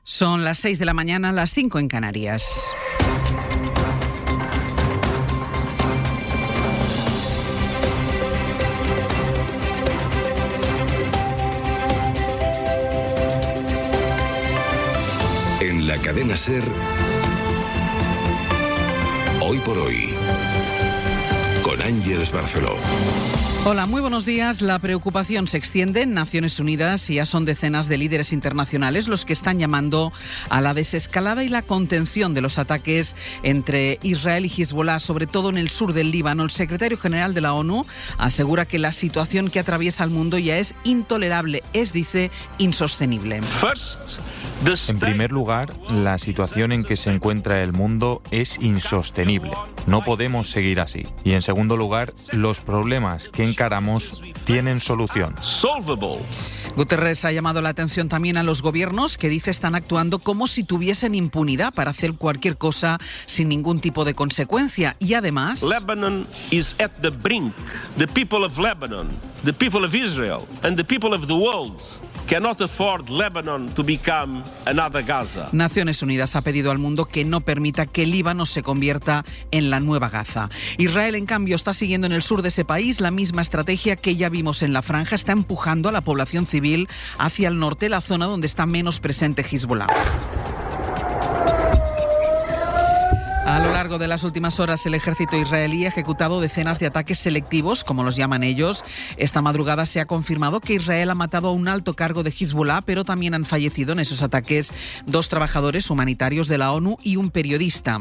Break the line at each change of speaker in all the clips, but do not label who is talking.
Son las 6 de la mañana, las 5 en Canarias.
En la cadena SER, Hoy por Hoy, con Ángeles Barceló.
Hola, muy buenos días. La preocupación se extiende en Naciones Unidas y ya son decenas de líderes internacionales los que están llamando a la desescalada y la contención de los ataques entre Israel y Hezbollah, sobre todo en el sur del Líbano. El secretario general de la ONU asegura que la situación que atraviesa el mundo ya es intolerable, dice, insostenible.
En primer lugar, la situación en que se encuentra el mundo es insostenible. No podemos seguir así. Y en segundo lugar, los problemas que encaramos tienen solución.
Guterres ha llamado la atención también a los gobiernos que dice están actuando como si tuviesen impunidad para hacer cualquier cosa sin ningún tipo de consecuencia. Y además,
Lebanon is at the brink. The people of Lebanon, the people of Israel and the people of the world cannot afford Lebanon to become another Gaza.
Naciones Unidas ha pedido al mundo que no permita que Líbano se convierta en la nueva Gaza. Israel, en cambio, está siguiendo en el sur de ese país la misma estrategia que ya vimos en la franja. Está empujando a la población civil hacia el norte, la zona donde está menos presente Hezbollah. A lo largo de las últimas horas, el ejército israelí ha ejecutado decenas de ataques selectivos, como los llaman ellos. Esta madrugada se ha confirmado que Israel ha matado a un alto cargo de Hezbollah, pero también han fallecido en esos ataques 2 trabajadores humanitarios de la ONU y un periodista.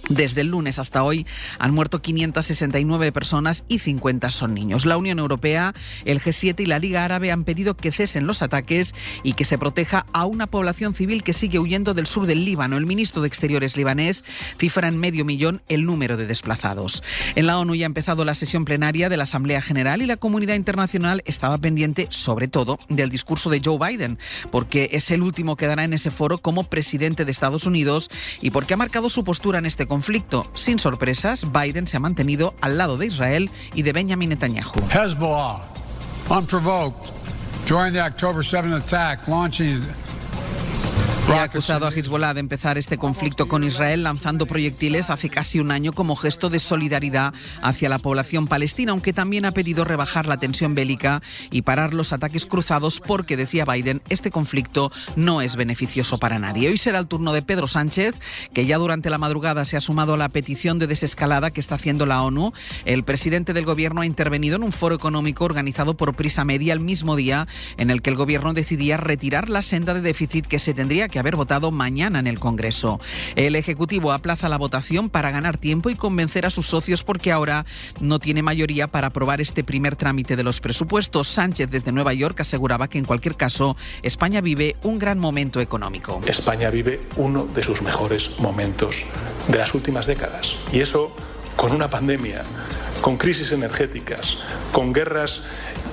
Desde el lunes hasta hoy han muerto 569 personas y 50 son niños. La Unión Europea, el G7 y la Liga Árabe han pedido que cesen los ataques y que se proteja a una población civil que sigue huyendo del sur del Líbano. El ministro de Exteriores libanés cifra en 500.000 el número de desplazados. En la ONU ya ha empezado la sesión plenaria de la Asamblea General y la comunidad internacional estaba pendiente, sobre todo, del discurso de Joe Biden, porque es el último que dará en ese foro como presidente de Estados Unidos y porque ha marcado su postura en este conflicto. Sin sorpresas, Biden se ha mantenido al lado de Israel y de Benjamin Netanyahu.
Hezbollah, unprovoked, during the October 7th attack, launching...
Ha acusado a Hezbollah de empezar este conflicto con Israel lanzando proyectiles hace casi un año como gesto de solidaridad hacia la población palestina, aunque también ha pedido rebajar la tensión bélica y parar los ataques cruzados porque, decía Biden, este conflicto no es beneficioso para nadie. Hoy será el turno de Pedro Sánchez, que ya durante la madrugada se ha sumado a la petición de desescalada que está haciendo la ONU. El presidente del gobierno ha intervenido en un foro económico organizado por Prisa Media el mismo día en el que el gobierno decidía retirar la senda de déficit que se tendría que haber votado mañana en el Congreso. El Ejecutivo aplaza la votación para ganar tiempo y convencer a sus socios porque ahora no tiene mayoría para aprobar este primer trámite de los presupuestos. Sánchez desde Nueva York aseguraba que en cualquier caso España vive un gran momento económico.
España vive uno de sus mejores momentos de las últimas décadas. Y eso con una pandemia, con crisis energéticas, con guerras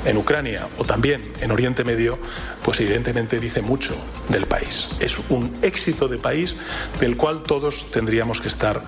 en Ucrania o también en Oriente Medio, pues evidentemente dice mucho del país. Es un éxito de país del cual todos tendríamos que estar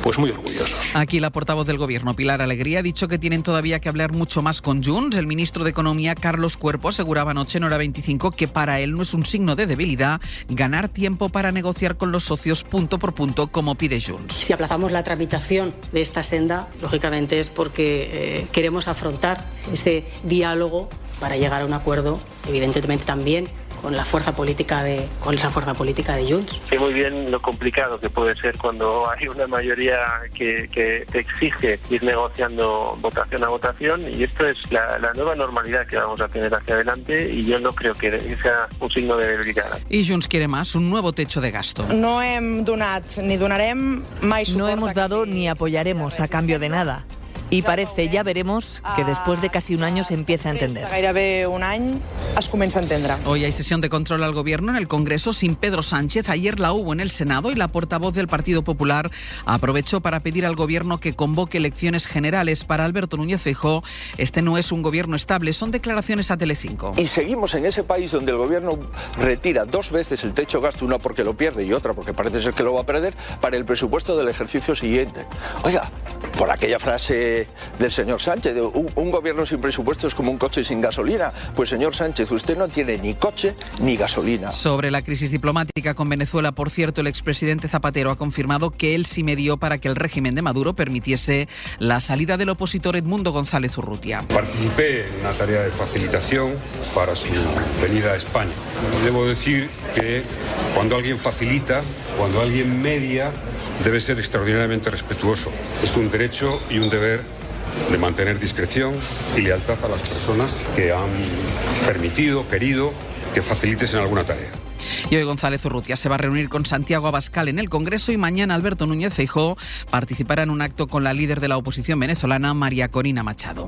pues muy orgullosos.
Aquí la portavoz del Gobierno, Pilar Alegría, ha dicho que tienen todavía que hablar mucho más con Junts. El ministro de Economía, Carlos Cuerpo, aseguraba anoche en Hora 25 que para él no es un signo de debilidad ganar tiempo para negociar con los socios punto por punto, como pide Junts.
Si aplazamos la tramitación de esta senda, lógicamente es porque queremos afrontar ese diálogo para llegar a un acuerdo, evidentemente también con la fuerza política de Junts.
Sé muy bien lo complicado que puede ser cuando hay una mayoría que te exige ir negociando votación a votación, y esto es la nueva normalidad que vamos a tener hacia adelante, y yo no creo que sea un signo de debilidad.
Y Junts quiere más, un nuevo techo de gasto.
No hemos
dado ni apoyaremos a cambio de nada. Y parece, ya veremos, que después de casi un año se empieza a entender.
Hoy hay sesión de control al Gobierno en el Congreso sin Pedro Sánchez. Ayer la hubo en el Senado y la portavoz del Partido Popular aprovechó para pedir al Gobierno que convoque elecciones generales. Para Alberto Núñez Feijóo, este no es un Gobierno estable, son declaraciones a Telecinco.
Y seguimos en ese país donde el Gobierno retira 2 veces el techo gasto, una porque lo pierde y otra porque parece ser que lo va a perder, para el presupuesto del ejercicio siguiente. Oiga, por aquella frase del señor Sánchez, de un gobierno sin presupuesto es como un coche sin gasolina. Pues señor Sánchez, usted no tiene ni coche ni gasolina.
Sobre la crisis diplomática con Venezuela, por cierto, el expresidente Zapatero ha confirmado que él sí medió para que el régimen de Maduro permitiese la salida del opositor Edmundo González Urrutia.
Participé en una tarea de facilitación para su venida a España. Debo decir que cuando alguien facilita, cuando alguien media, debe ser extraordinariamente respetuoso. Es un derecho y un deber de mantener discreción y lealtad a las personas que han permitido, querido, que facilites en alguna tarea.
Y hoy González Urrutia se va a reunir con Santiago Abascal en el Congreso y mañana Alberto Núñez Feijóo participará en un acto con la líder de la oposición venezolana, María Corina Machado.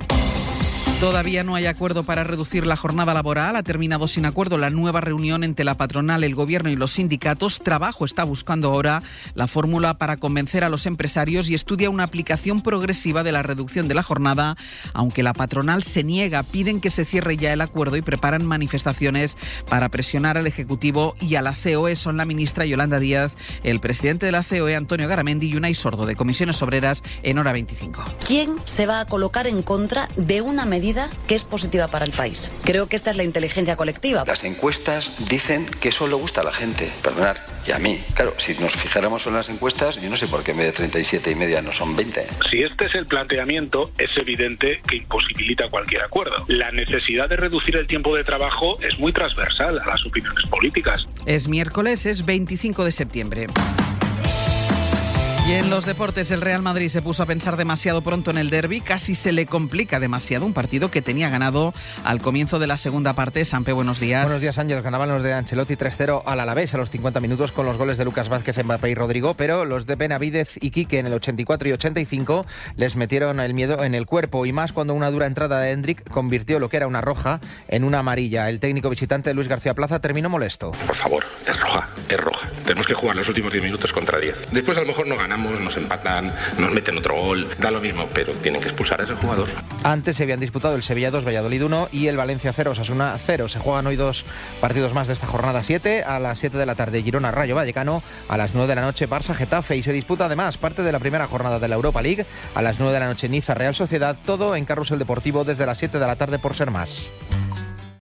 Todavía no hay acuerdo para reducir la jornada laboral. Ha terminado sin acuerdo la nueva reunión entre la patronal, el gobierno y los sindicatos. Trabajo está buscando ahora la fórmula para convencer a los empresarios y estudia una aplicación progresiva de la reducción de la jornada. Aunque la patronal se niega, piden que se cierre ya el acuerdo y preparan manifestaciones para presionar al Ejecutivo y a la COE. Son la ministra Yolanda Díaz, el presidente de la COE, Antonio Garamendi, y Unai Sordo, de Comisiones Obreras, en Hora 25.
¿Quién se va a colocar en contra de una medida que es positiva para el país? Creo que esta es la inteligencia colectiva.
Las encuestas dicen que eso le gusta a la gente, perdonad, y a mí. Claro, si nos fijáramos en las encuestas, yo no sé por qué en vez de 37,5 no son 20.
Si este es el planteamiento, es evidente que imposibilita cualquier acuerdo. La necesidad de reducir el tiempo de trabajo es muy transversal a las opiniones políticas.
Es miércoles, es 25 de septiembre. Y en los deportes, el Real Madrid se puso a pensar demasiado pronto en el derbi, casi se le complica demasiado un partido que tenía ganado al comienzo de la segunda parte. Sampe, buenos días.
Buenos días, Ángel. Ganaban los de Ancelotti 3-0 al Alavés a los 50 minutos con los goles de Lucas Vázquez, Mbappé y Rodrigo, pero los de Benavidez y Quique en el 84 y 85 les metieron el miedo en el cuerpo, y más cuando una dura entrada de Hendrik convirtió lo que era una roja en una amarilla. El técnico visitante Luis García Plaza terminó molesto.
Por favor, es roja, es roja. Tenemos que jugar los últimos 10 minutos contra 10. Después a lo mejor no ganamos, nos empatan, nos meten otro gol, da lo mismo, pero tienen que expulsar a ese jugador.
Antes se habían disputado el Sevilla 2, Valladolid 1 y el Valencia 0, Osasuna 0. Se juegan hoy dos partidos más de esta jornada 7. A las 7 de la tarde Girona Rayo Vallecano, a las 9 de la noche Barça Getafe, y se disputa además parte de la primera jornada de la Europa League. A las 9 de la noche Niza Real Sociedad, todo en Carrusel Deportivo desde las 7 de la tarde por ser más.